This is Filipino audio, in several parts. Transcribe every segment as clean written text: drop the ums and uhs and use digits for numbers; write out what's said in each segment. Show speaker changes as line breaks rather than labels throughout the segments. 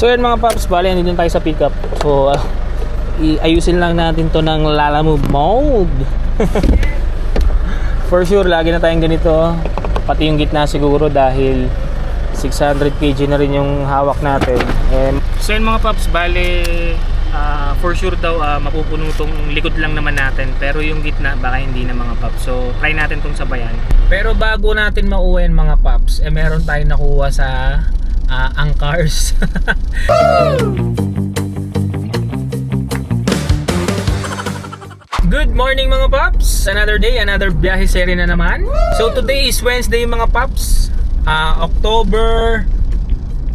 So yan mga paps, bali nandito tayo sa pickup. So iayusin lang natin to ng Lalamove mode. For sure lagi na tayong ganito. Pati yung gitna siguro dahil 600 kg na rin yung hawak natin. So yan mga paps, bali for sure daw mapupuno tong likod lang naman natin, pero yung gitna baka hindi na mga paps. So try natin tong sabayan. Pero bago natin mauwi mga paps, meron tayong nakuha sa Angkars. Good morning mga paps! Another day, another biyahe series na naman. So today is Wednesday mga paps, October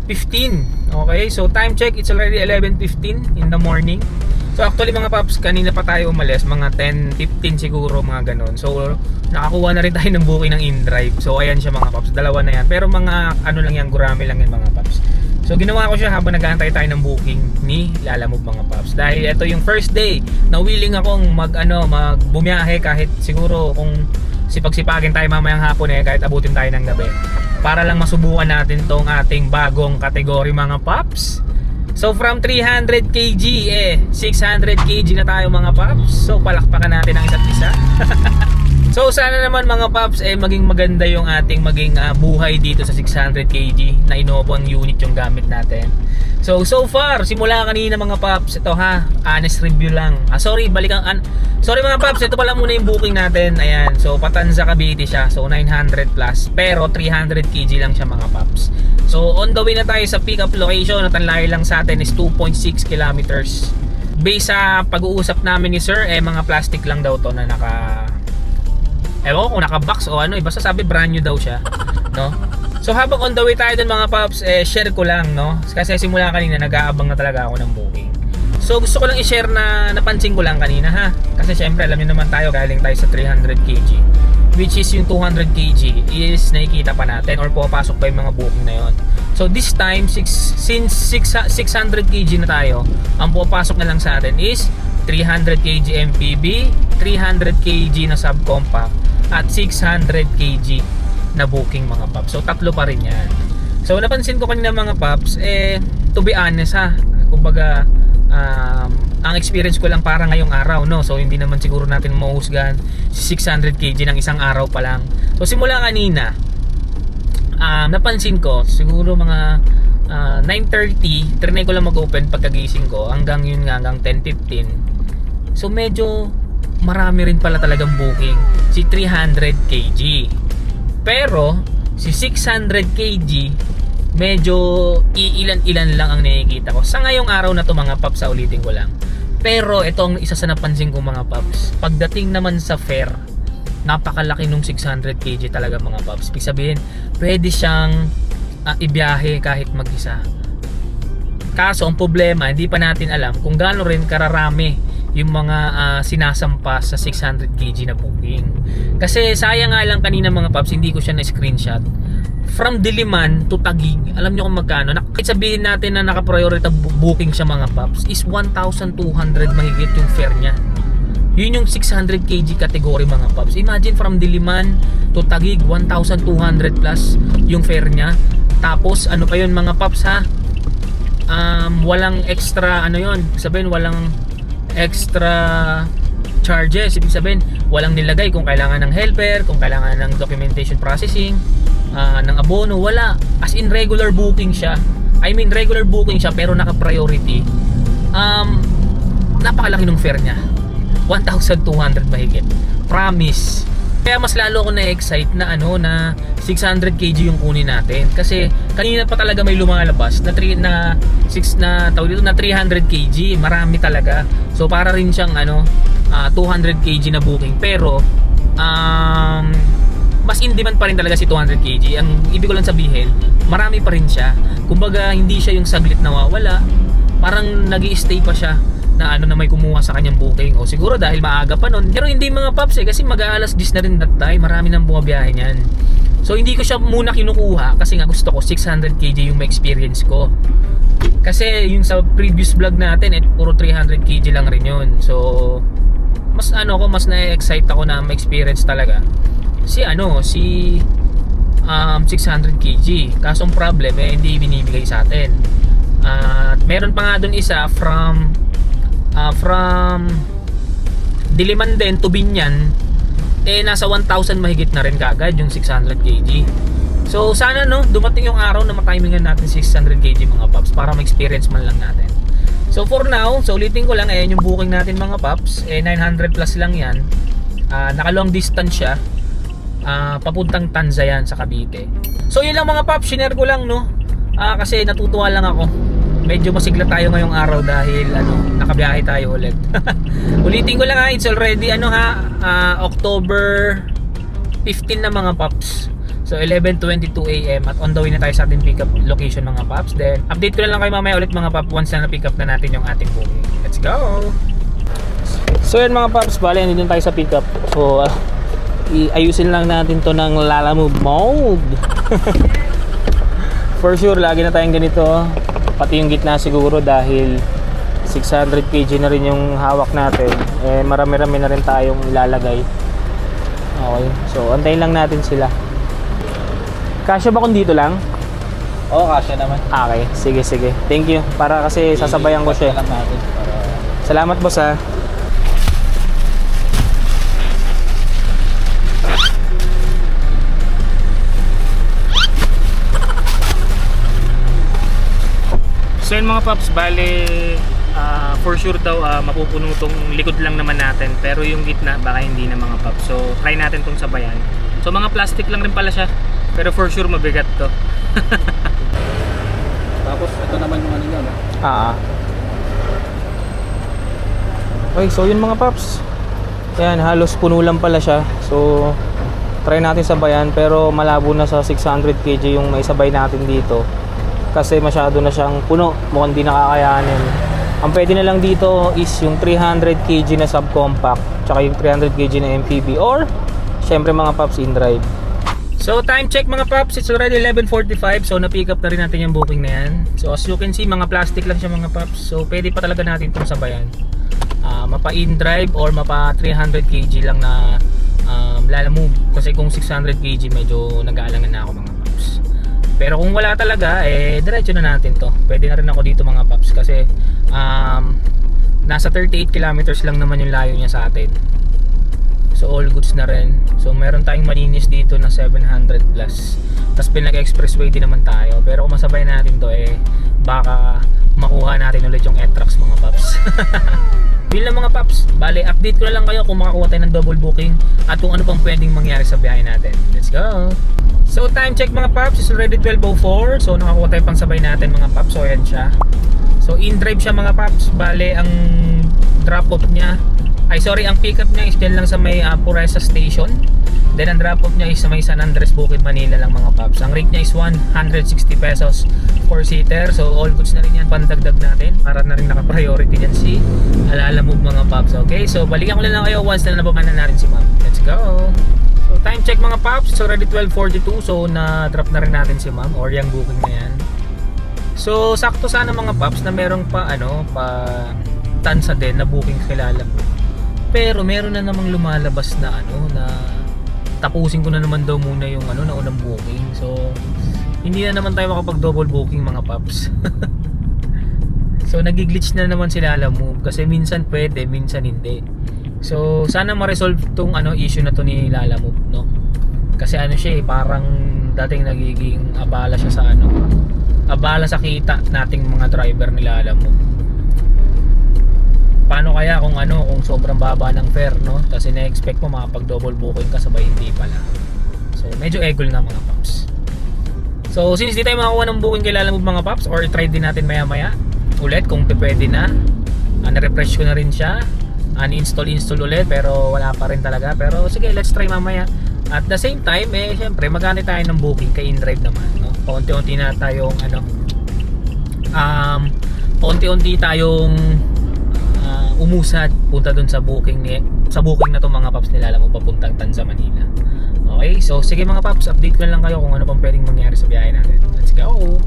15. Okay, so time check, it's already 11:15 in the morning. So actually mga paps, kanina pa tayo umalis, mga 10:15 siguro, mga ganon. So nakakuha na rin tayo ng booking ng InDrive. So ayan siya mga paps, dalawa na yan. Pero mga ano lang yan, gurami lang yan mga paps. So ginawa ko siya habang nag-aantay tayo ng booking ni Lalamove mga paps. Dahil ito yung first day na willing akong magbumiyahe kahit siguro kung sipag-sipagin tayo mamayang hapon kahit abutin tayo ng gabi. Para lang masubukan natin tong ating bagong kategory mga paps. So from 300 kg 600 kg na tayo mga paps. So palakpakan natin ang isa't isa. So sana naman mga paps maging maganda yung ating buhay dito sa 600 kg na Innovang unit yung gamit natin. So far simula kanina mga paps, ito honest review lang. Sorry mga paps, ito pala muna yung booking natin. Ayan, so Patanza Cavite siya. So 900 plus pero 300 kg lang siya mga paps. So on the way na tayo sa pickup location at ang layo lang sa atin is 2.6 kilometers. Based sa pag-uusap namin ni sir, mga plastic lang daw to na ewan ko kung naka-box o ano, basta sabi brand new daw siya, no? So habang on the way tayo dun mga paps, share ko lang, no? Kasi simula kanina nag-aabang na talaga ako ng booking. So gusto ko lang i-share na napansin ko lang kanina kasi syempre alam niyo naman tayo, galing tayo sa 300 kg, which is yung 200 kg is nakikita pa natin or pupasok pa yung mga booking na yon. So this time, since 600 kg na tayo, ang pupasok na lang sa atin is 300 kg MPV, 300 kg na subcompact, at 600 kg na booking mga paps. So tatlo pa rin yan. So napansin ko kanina mga paps, to be honest kumbaga ang experience ko lang para ngayong araw, no? So hindi naman siguro natin mahuhusgahan si 600 kg ng isang araw pa lang. So simula kanina, napansin ko siguro mga 9:30, trinay ko lang mag-open pagkagising ko hanggang 10:15. So medyo marami rin pala talagang booking si 300 kg. Pero si 600 kg medyo iilan-ilan lang ang nakikita ko sa ngayong araw na to mga paps. Ulitin ko lang. Pero ito ang isa sa napansin ko mga paps. Pagdating naman sa fare, napakalaki nung 600 kg talaga mga paps. Ibig sabihin, pwede siyang ibiyahe kahit mag-isa. Kaso ang problema, hindi pa natin alam kung gaano rin kararami yung mga sinasampas sa 600 kg na booking. Kasi sayang nga lang kanina mga paps, hindi ko siya na-screenshot. From Diliman to Taguig, alam nyo kung magkano? Sabihin natin na naka-priority booking siya mga paps, is 1,200 mahigit yung fare niya. Yun yung 600 kg category mga paps. Imagine from Diliman to Taguig, 1,200 plus yung fare niya. Tapos ano pa yun mga paps walang extra sabihin walang extra charges. Ibig sabihin walang nilagay kung kailangan ng helper, kung kailangan ng documentation processing, ng abono, wala. As in regular booking siya. Regular booking siya pero naka-priority. Napakalaki ng fare niya. 1,200 mahigit. Promise. Kaya mas lalo ako na-excite na na 600 kg yung kunin natin. Kasi kanina pa talaga may lumalabas na 300 kg. Marami talaga. So para rin siyang 200 kg na booking. Pero mas in demand pa rin talaga si 200 kg. Ang ibig ko lang sabihin, marami pa rin siya. Kumbaga hindi siya yung saglit nawawala. Parang nag-i-stay pa siya na na may kumuha sa kanyang booking, o siguro dahil maaga pa nun. Pero hindi mga paps kasi mag-aalas 10 na rin that time. Marami nang bumabiyahe niyan. So hindi ko siya muna kinukuha kasi nga gusto ko 600 kg yung ma-experience ko. Kasi yung sa previous vlog natin puro 300 kg lang rin yun. So mas mas na-excite ako na ma-experience talaga si 600 kg. Kaso ang problem hindi binibigay sa atin. Meron pa nga dun isa from Diliman din to Binyan, nasa 1,000 mahigit na rin kagad yung 600 kg. So sana dumating yung araw na matimingan natin 600 kg mga paps para ma-experience man lang natin. So for now, so ulitin ko lang, ayan yung booking natin mga paps, 900 plus lang yan. Naka long distance siya, papuntang Tanza yan sa Cavite. So yun lang mga paps, share ko lang kasi natutuwa lang ako. Medyo masigla tayo ngayong araw dahil nakabiyahe tayo ulit. Ulitin ko lang it's already October 15 na mga paps. So 11:22 AM at on the way na tayo sa ating pick up location mga paps. Then update ko na lang kayo mamaya ulit mga paps once na na-pick up na natin yung ating booking. Let's go! So yan mga paps, bale nandito tayo sa pick up. So iayusin lang natin to ng Lalamove mode. For sure lagi na tayong ganito. Pati yung gitna siguro dahil 600 kg na rin yung hawak natin. Marami-rami na rin tayong ilalagay. Okay, so antayin lang natin sila. Kasya ba kung dito lang?
Oo, kasya naman.
Okay, sige. Thank you. Para kasi sasabayan ko siya.
Lang natin para...
Salamat boss ha. So yun mga paps, bale for sure daw mapupuno tong likod lang naman natin, pero yung gitna baka hindi na mga paps. So try natin tong sabayan. So mga plastic lang rin pala siya, pero for sure mabigat to.
Tapos ito naman yung ano nyo, no?
Okay, so yun mga paps. Ayan, halos puno lang pala siya. So try natin sabayan, pero malabo na sa 600 kg yung may sabay natin dito. Kasi masyado na siyang puno, mukhang di nakakayanin. Ang pwede na lang dito is yung 300 kg na subcompact, tsaka yung 300 kg na MPV, or syempre mga paps in drive. So time check mga paps, it's already 11:45. So na-pick up na rin natin yung booking na yan. So as you can see, mga plastic lang siya mga paps. So pwede pa talaga natin itong sabayan, mapa in drive or mapa 300 kg lang na Lalamove. Kasi kung 600 kg medyo nag-aalangan na ako mga paps. Pero kung wala talaga, diretso na natin to. Pwede na rin ako dito mga paps kasi nasa 38 kilometers lang naman yung layo niya sa atin. So all goods na rin. So meron tayong malinis dito na 700 plus. Tapos pinag-expressway din naman tayo. Pero kung masabay natin to, baka makuha natin ulit yung E-Trax mga paps. Yun lang mga paps. Bale, update ko na lang kayo kung makakuha tayo ng double booking at kung ano pang pwedeng mangyari sa biyahe natin. Let's go! So time check mga paps, is already 12:04. So nakakuha tayo pang sabay natin mga paps. So ayan siya. So in drive siya mga paps. Bale ang drop off niya, ang pick up niya is dyan lang sa may Puresa Station. Then ang drop off niya is sa may San Andres, Bukid, Manila lang mga paps. Ang rate niya is 160 pesos 4-seater. So all goods na rin yan, pandagdag natin para na rin naka-priority yan si Lalamove mga paps. Okay, so balikan ko lang kayo once na nababanan natin si ma'am. Let's go! So time check mga paps, it's already 12:42. So na-drop na rin natin si ma'am or yung booking na yan. So sakto sana mga paps na merong pa Tanza din na booking kilala mo. Pero meron na namang lumalabas na na tapusin ko na naman daw muna yung na unang booking. So hindi na naman tayo makapag double booking mga paps. So nagi-glitch na naman si Lalamove kasi minsan pwede, minsan hindi. So sana ma-resolve tong issue na to ni Lalamove, no? Kasi siya parang dating nagiging abala siya sa abala sa kita nating mga driver ni Lalamove. Paano kaya kung kung sobrang baba ng fare, no? Kasi na-expect mo makapag double booking ka sabay hindi pala. So medyo egol na mga paps. So since di tayo makakuha ng booking kay Lalamove mga paps, or try din natin maya ulit kung pwede na. Na-refresh ko na rin siya. Uninstall ulit pero wala pa rin talaga. Pero sige, let's try mamaya. At the same time, syempre maghanap tayo ng booking kay InDrive naman, no? Paunti-unti na tayong paunti-unti tayong umusad punta dun sa booking na to mga paps, nila mo papuntang Tanza, Manila. Okay, so sige mga paps, update ko na lang kayo kung ano pang pwedeng mangyari sa biyahe natin. Let's go!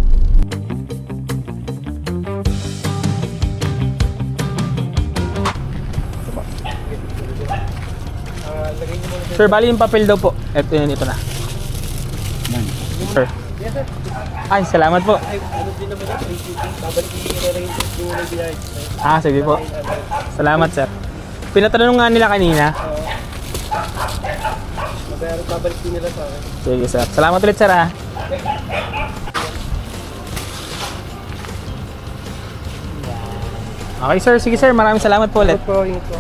Sir, bali yung papel daw po. Ito na.
Yan.
Sir.
Yes, sir.
Ay, salamat po.
Ay, ano din naman yung free shipping. Babalik yung i-arrange yung biyahe.
Sige po. Salamat, sir. Pinatanong nga nila kanina.
Mabayaran, babalik din nila sa akin.
Sige, sir. Salamat ulit, sir, ha. Okay, sir. Sige, sir. Maraming salamat po ulit.
Po, ingat po.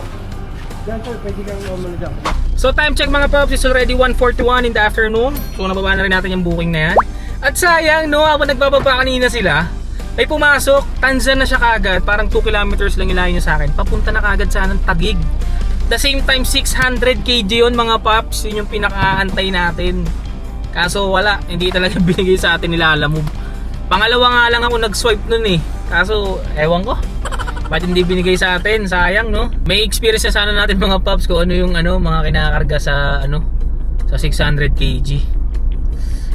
Diyan sir, pwede kang umano dyan.
So time check mga paps, it's already 1:41 in the afternoon. So nababa na rin natin yung booking na yan. At sayang no, habang nagbababa kanina sila, may pumasok, Tanzan na siya kagad, parang 2 kilometers lang ilayo niya sa akin. Papunta na kagad sa anong Taguig. The same time 600 kg yun mga paps, yun yung pinakaantay natin. Kaso wala, hindi talaga binigay sa atin nila Lalamove. Pangalawa nga lang ako nag-swipe nun eh. Kaso ewan ko. Ba't hindi binigay sa atin? Sayang no? May experience na sana natin mga paps kung ano yung mga kinakarga sa sa 600 kg.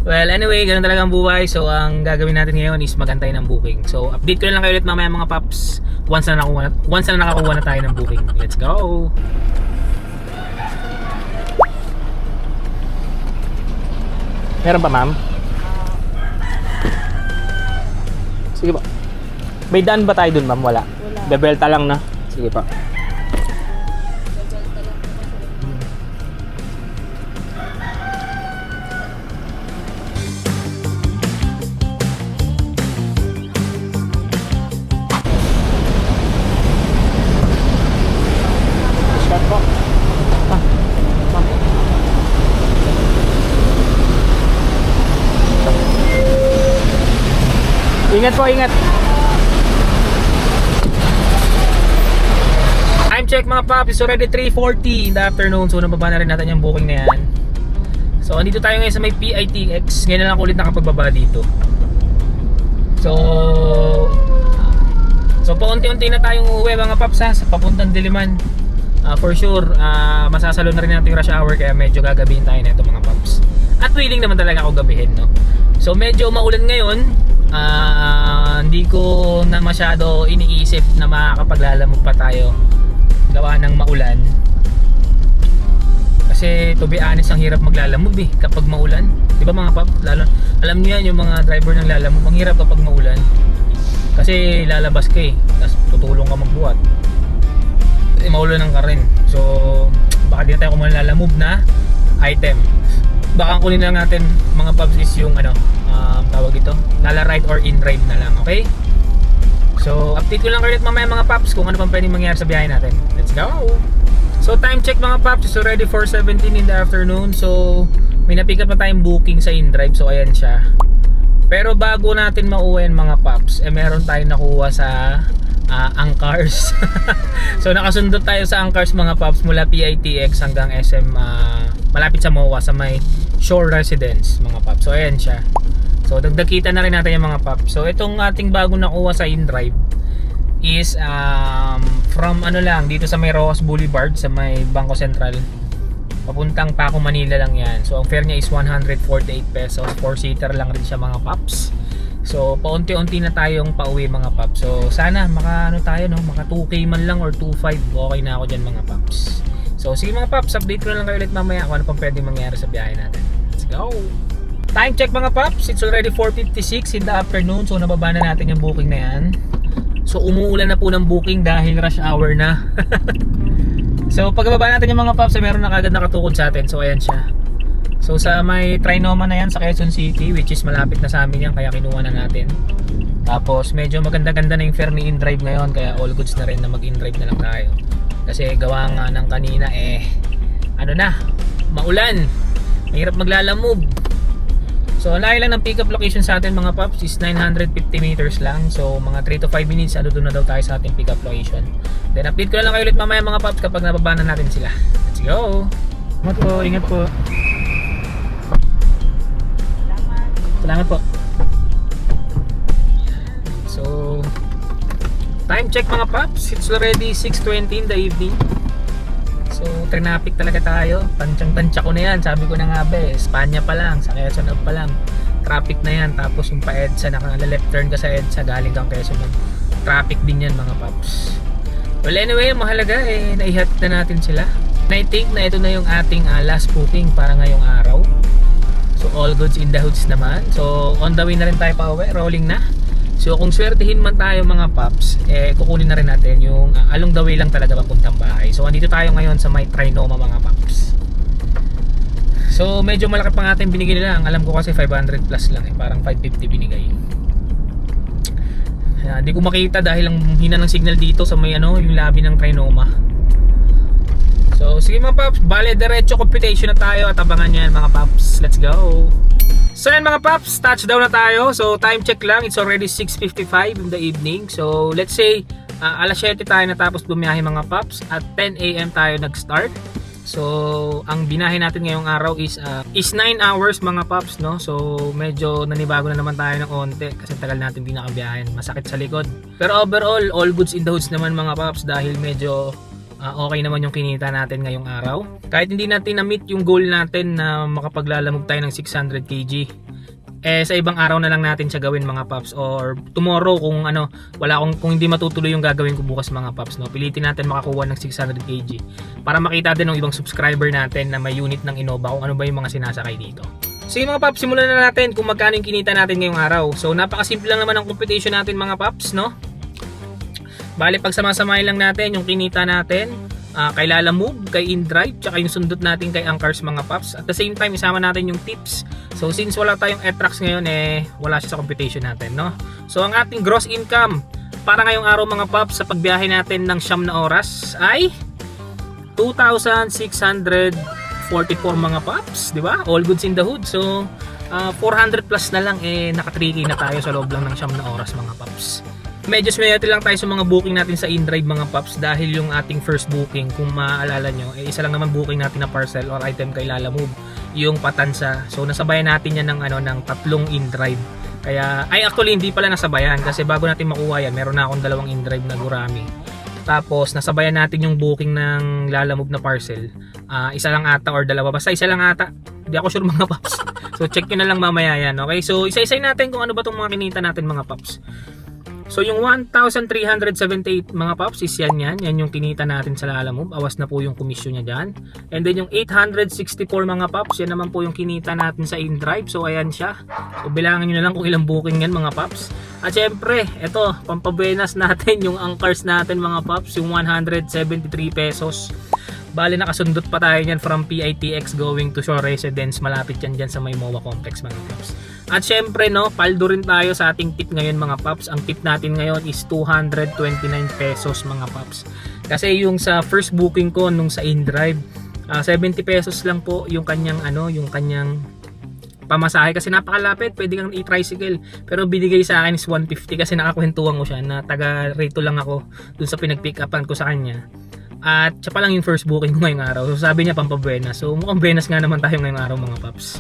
Well anyway, ganun talaga ang buhay. So ang gagawin natin ngayon is magantay ng booking. So update ko na lang kayo ulit mamaya mga paps once na nakakuha na tayo ng booking. Let's go! Meron pa ma'am? Sige po. May daan ba tayo dun ma'am? Wala. Bebelta lang na. Sige pa. Start po. Ingat po, ingat. Time check mga paps, it's already 3:40 in the afternoon. So nababa na rin natin yung booking na yan. So andito tayo ngayon sa may PITX. Ngayon na lang ulit nakapagbaba dito. So paunti-unti na tayong uuwi mga paps ha, sa papuntang Diliman. For sure, masasalo na rin natin yung rush hour kaya medyo gagabihin tayo na ito mga paps. At willing naman talaga ako gabihin no. So medyo maulan ngayon. Hindi ko na masyado iniisip na makakapaglalamog pa tayo gawa ng maulan kasi to be honest ang hirap maglalamog kapag maulan, di ba mga pap? Lalo, alam niyo yan yung mga driver ng lalamog, ang hirap kapag maulan kasi lalabas ka tapos tutulong ka magbuhat maulan ng ka rin, so baka di na tayo kumuha lalamog na item. Baka kunin lang natin mga paps is yung tawag ito, lala ride or in ride na lang, okay? So update ko lang ulit mamaya mga paps kung ano pang pwedeng mangyari sa biyahe natin. Let's go! So time check mga paps, it's already 4:17 in the afternoon. So may na-pick up na tayong booking sa in-drive, so ayan siya. Pero bago natin mauwi mga paps, meron tayong nakuha sa Angkars. So nakasundot tayo sa Angkars mga paps mula PITX hanggang SM, malapit sa MOA sa may Shore Residence mga paps. So ayan siya. So dagdagkita na rin natin yung mga paps. So itong ating bago nakuha sa in-drive is from lang dito sa may Rojas Boulevard sa may Bangko Sentral papuntang Paco, Manila lang yan. So ang fare niya is 148 pesos, 4-seater lang rin siya mga paps. So paunti-unti na tayong pauwi mga paps. So sana maka maka 2K man lang or 2.5, okay na ako dyan mga paps. So sige mga paps, update ko na lang kayo ulit mamaya kung ano pang pwedeng mangyari sa biyahe natin. Let's go! Time check mga paps, it's already 4:56 in the afternoon. So nababa na natin yung booking na yan. So umuulan na po ng booking dahil rush hour na. So pagbaba natin yung mga paps, meron na kagad nakatukod sa atin. So ayan siya. So sa may Trinoma na yan sa Quezon City, which is malapit na sa amin yan, kaya kinuha na natin. Tapos medyo maganda-ganda na yung fare ni in-drive ngayon, kaya all goods na rin na mag-in-drive na lang tayo. Kasi gawa nga ng kanina maulan, mahirap maglalamove. So layo lang ng pick-up location sa atin mga paps is 950 meters lang. So mga 3 to 5 minutes doon na daw tayo sa ating pick-up location. Then update ko na lang kayo ulit mamaya mga paps kapag nababa na natin sila. Let's go! Ingat po, ingat po. Salamat po. So time check mga paps, it's already 6:20 in the evening. So traffic talaga tayo, tantsang-tantsa ko na yan, sabi ko na nga Espanya pa lang, sa Quezon pa lang traffic na yan, tapos yung pa EDSA, naka-left turn ka sa EDSA galing kang Quezon, traffic din yan mga paps. Well anyway, mahalaga naihatid na natin sila. And I think na ito na yung ating last booking para ngayong araw. So all goods in the hoods naman. So on the way na rin tayo pa uwi, rolling na. So kung swertihin man tayo mga paps, kukunin na rin natin yung along the way lang talaga papuntang bahay. So andito tayo ngayon sa may Trinoma mga paps. So medyo malaki pa nga ating binigay nila. Ang alam ko kasi 500 plus lang parang 550 binigay. Hindi ko makita dahil ang hina ng signal dito sa may yung lobby ng Trinoma. So sige mga paps, bale diretso computation na tayo at abangan nyo yan mga paps. Let's go! So yan mga paps, touchdown na tayo. So time check lang, it's already 6:55 in the evening. So let's say alas 7 tayo natapos bumiyahe mga paps. At 10 AM tayo nag-start. So ang binahe natin ngayong araw is 9 hours mga paps, no? So medyo nanibago na naman tayo ng onte kasi tagal natin di nakabiyahin, masakit sa likod. Pero overall, all goods in the hoods naman mga paps dahil medyo okay naman yung kinita natin ngayong araw. Kahit hindi natin na-meet yung goal natin na makapaglalamog tayo ng 600 kg, sa ibang araw na lang natin siya gawin mga paps, or tomorrow kung kung hindi matutuloy yung gagawin ko bukas mga paps, no, pilitin natin makakuha ng 600 kg para makita din ng ibang subscriber natin na may unit ng Innova kung ano ba yung mga sinasakay dito. Sige mga paps, simulan na natin kung magkano yung kinita natin ngayong araw. So napakasimple lang naman ang computation natin mga paps, no. Bale pagsamasamahin lang natin yung kinita natin kay Lala Move, kay InDrive, tsaka yung sundot natin kay Angkars mga paps. At the same time isama natin yung tips. So since wala tayong e-trucks ngayon wala siya sa computation natin, no? So ang ating gross income para ngayong araw mga paps sa pagbiyahe natin ng 9 na oras ay 2,644 mga paps, di ba? All goods in the hood. So 400 plus na lang naka 3K na tayo sa loob lang ng 9 na oras mga paps. Medyo swerte lang tayo sa mga booking natin sa InDrive mga paps dahil yung ating first booking, kung maaalala nyo, isa lang naman booking natin na parcel or item kay Lala Move, yung Patansa. So nasabayan natin yan ng 3 InDrive. Kaya actually hindi pala nasabayan kasi bago natin makuha yan, meron na akong 2 InDrive na Gurami. Tapos nasabayan natin yung booking ng Lala Move na parcel. Isa lang ata or 2, basta isa lang ata. Hindi ako sure mga paps. So check nyo na lang mamaya yan. Okay, so isa-isay natin kung ano ba itong mga kinita natin mga paps. So yung 1,378 mga paps is yan yung kinita natin sa Lala Move. Awas na po yung komisyon niya dyan. And then yung 864 mga paps, yan naman po yung kinita natin sa InDrive. So ayan siya. So bilangin nyo na lang kung ilang booking yan mga paps. At syempre, ito, pampabuenas natin yung Angkars natin mga paps, yung 173 pesos. Bali nakasundot pa tayo niyan from PITX going to Shore Residence. Malapit yan dyan sa may MOA Complex mga paps. At syempre no, paldo rin tayo sa ating tip ngayon mga paps. Ang tip natin ngayon is 229 pesos mga paps. Kasi yung sa first booking ko nung sa InDrive, 70 pesos lang po yung kanyang yung kanyang pamasahe kasi napakalapit, pwede kang i-tricycle. Pero binigay sa akin is 150 kasi nakakwentuhan ko siya na taga rito lang ako dun sa pinag-pick upan ko sa kanya. At siya pa lang yung first booking ko ngayong araw. So sabi niya pampabuenas. So mukhang buenas nga naman tayo ngayong araw mga paps.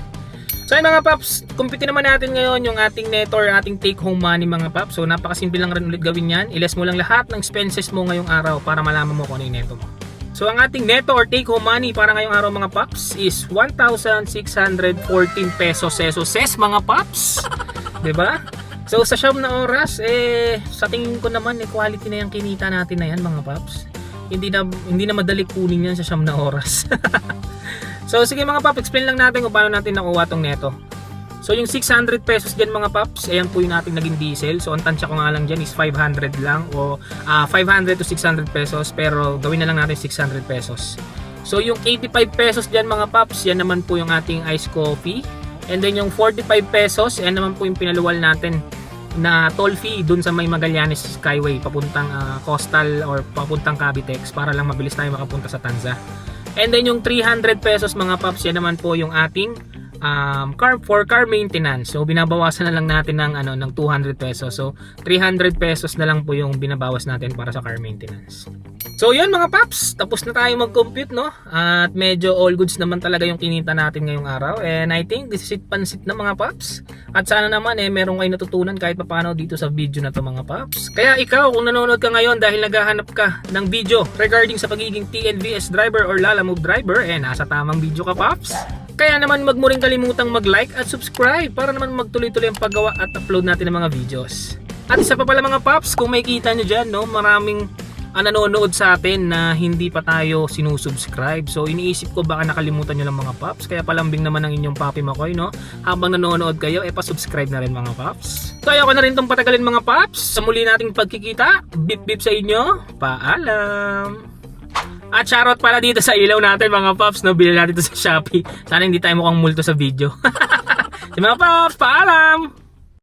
So ayun mga paps, kumpitin naman natin ngayon yung ating neto or ating take home money mga paps. So napakasimple lang rin ulit gawin yan. I-less mo lang lahat ng expenses mo ngayong araw para malaman mo kung ano yung neto mo. So ang ating neto or take home money para ngayong araw mga paps is 1,614 pesos mga paps. Diba? So sa 9 na oras, sa tingin ko naman quality na yung kinita natin na yan mga paps. Hindi na madali kunin yan sa 9 na oras. So sige mga paps, explain lang natin kung paano natin nakuha tong neto. So yung 600 pesos dyan mga paps, ayan po yung ating naging diesel. So ang tansya ko nga lang dyan is 500 lang o 500 to 600 pesos, pero gawin na lang natin 600 pesos. So yung 85 pesos dyan mga paps, yan naman po yung ating iced coffee. And then yung 45 pesos, yan naman po yung pinaluwal natin na toll fee dun sa may Magallanes Skyway papuntang Coastal or papuntang Cavitex para lang mabilis tayo makapunta sa Tanza. And then yung 300 pesos mga paps, yan naman po yung ating car maintenance. So binabawasan na lang natin ng 200 pesos. So 300 pesos na lang po yung binabawas natin para sa car maintenance. So yun mga paps, tapos na tayo mag-compute no. At medyo all goods naman talaga yung kinita natin ngayong araw. And I think this is it pansit na mga paps. At sana naman meron kayo natutunan kahit papaano dito sa video na to mga paps. Kaya ikaw kung nanonood ka ngayon dahil naghahanap ka ng video regarding sa pagiging TNVS driver or Lala Move driver, nasa tamang video ka paps. Kaya naman wag mo rin kalimutang mag-like at subscribe para naman magtuloy-tuloy ang paggawa at upload natin ng mga videos. At isa pa pala mga paps, kung may kita nyo dyan, no, maraming nanonood sa atin na hindi pa tayo sinusubscribe. So iniisip ko baka nakalimutan nyo lang mga paps. Kaya palambing naman ang inyong Papi Makoy, no? Habang nanonood kayo, pa-subscribe na rin mga paps. So ayoko na rin itong patagalin mga paps. Sa muli nating pagkikita, bip bip sa inyo, paalam! At shoutout pala dito sa ilaw natin mga paps, no? Bilhin natin ito sa Shopee. Sana hindi tayo mukhang multo sa video. Si mga paps, paalam!